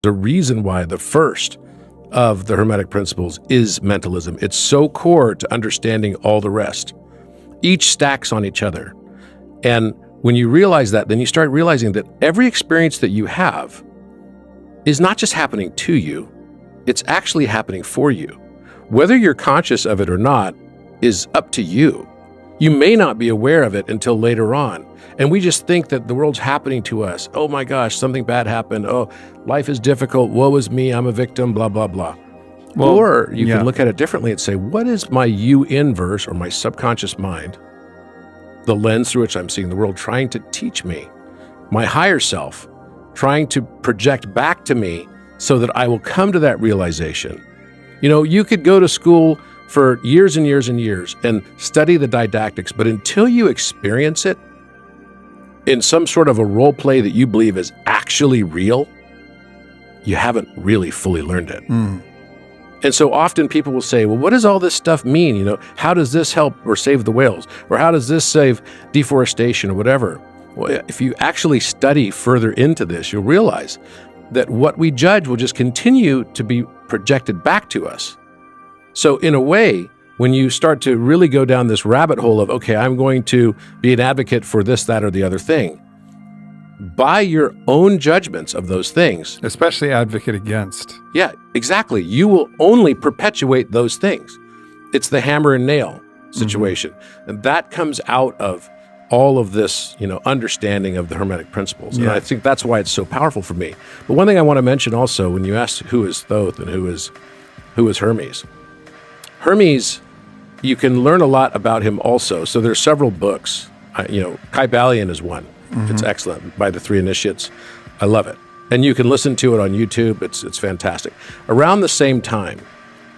The reason why the first of the Hermetic Principles is mentalism. It's so core to understanding all the rest. Each stacks on each other. And when you realize that, then you start realizing that every experience that you have is not just happening to you, it's actually happening for you. Whether you're conscious of it or not is up to you. You may not be aware of it until later on. And we just think that the world's happening to us. Oh my gosh, something bad happened. Oh, life is difficult. Woe is me. I'm a victim, blah, blah, blah. Well, or you can look at it differently and say, what is my you inverse or my subconscious mind, the lens through which I'm seeing the world, trying to teach me? My higher self trying to project back to me so that I will come to that realization. You know, you could go to school for years and years and years and study the didactics, but until you experience it in some sort of a role play that you believe is actually real, you haven't really fully learned it. And so often people will say, well, what does all this stuff mean? You know, how does this help or save the whales? Or how does this save deforestation or whatever? Well, if you actually study further into this, you'll realize that what we judge will just continue to be projected back to us. So in a way, when you start to really go down this rabbit hole of, okay, I'm going to be an advocate for this, that, or the other thing, by your own judgments of those things. Especially advocate against. Yeah, exactly. You will only perpetuate those things. It's the hammer and nail situation. And that comes out of all of this, you know, understanding of the Hermetic Principles. And I think that's why it's so powerful for me. But one thing I want to mention also, when you ask who is Thoth and who is Hermes. Hermes, you can learn a lot about him also. So there's several books. Kybalion is one. It's excellent, by the 3 initiates. I love it. And you can listen to it on YouTube. It's fantastic. Around the same time,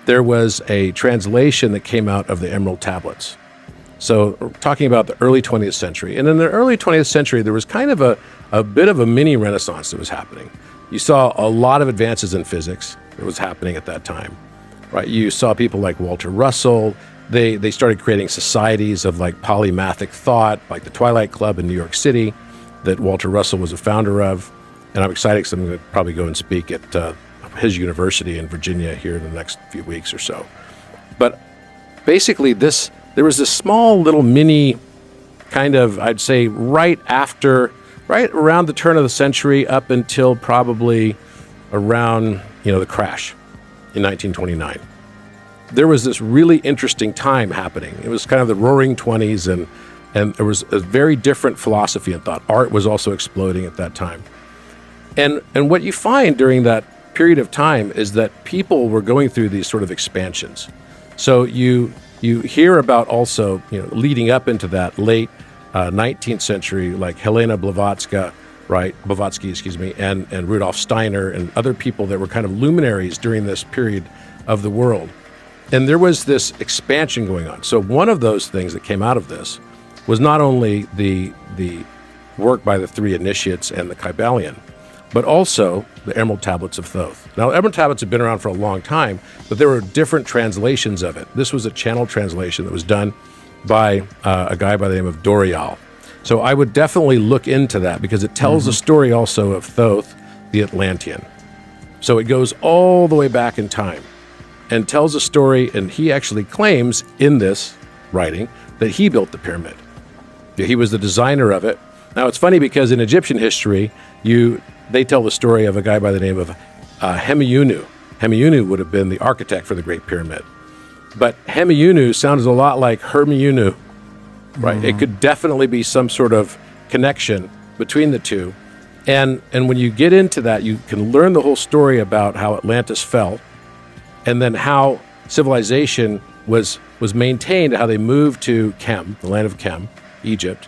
there was a translation that came out of the Emerald Tablets. So we're talking about the early 20th century. And in the early 20th century, there was kind of a bit of a mini renaissance that was happening. You saw a lot of advances in physics that was happening at that time, right? You saw people like Walter Russell. They started creating societies of like polymathic thought, like the Twilight Club in New York City, that Walter Russell was a founder of. And I'm excited because I'm going to probably go and speak at his university in Virginia here in the next few weeks or so. But basically there was this small little mini kind of, I'd say right around the turn of the century up until probably around, the crash in 1929. There was this really interesting time happening. It was kind of the roaring 20s, and there was a very different philosophy and thought. Art was also exploding at that time. And what you find during that period of time is that people were going through these sort of expansions. So you hear about also, leading up into that late 19th century, like Helena Blavatsky, and Rudolf Steiner and other people that were kind of luminaries during this period of the world. And there was this expansion going on. So one of those things that came out of this was not only the work by the 3 initiates and the Kybalion, but also the Emerald Tablets of Thoth. Now, Emerald Tablets have been around for a long time, but there were different translations of it. This was a channel translation that was done by a guy by the name of Dorial. So I would definitely look into that because it tells the story also of Thoth, the Atlantean. So it goes all the way back in time and tells a story, and he actually claims in this writing that he built the pyramid. He was the designer of it. Now, it's funny because in Egyptian history, they tell the story of a guy by the name of Hemiunu. Hemiunu would have been the architect for the Great Pyramid. But Hemiunu sounds a lot like Hermiunu, right? It could definitely be some sort of connection between the two. And when you get into that, you can learn the whole story about how Atlantis fell, and then how civilization was maintained, how they moved to Kem, the land of Kem, Egypt,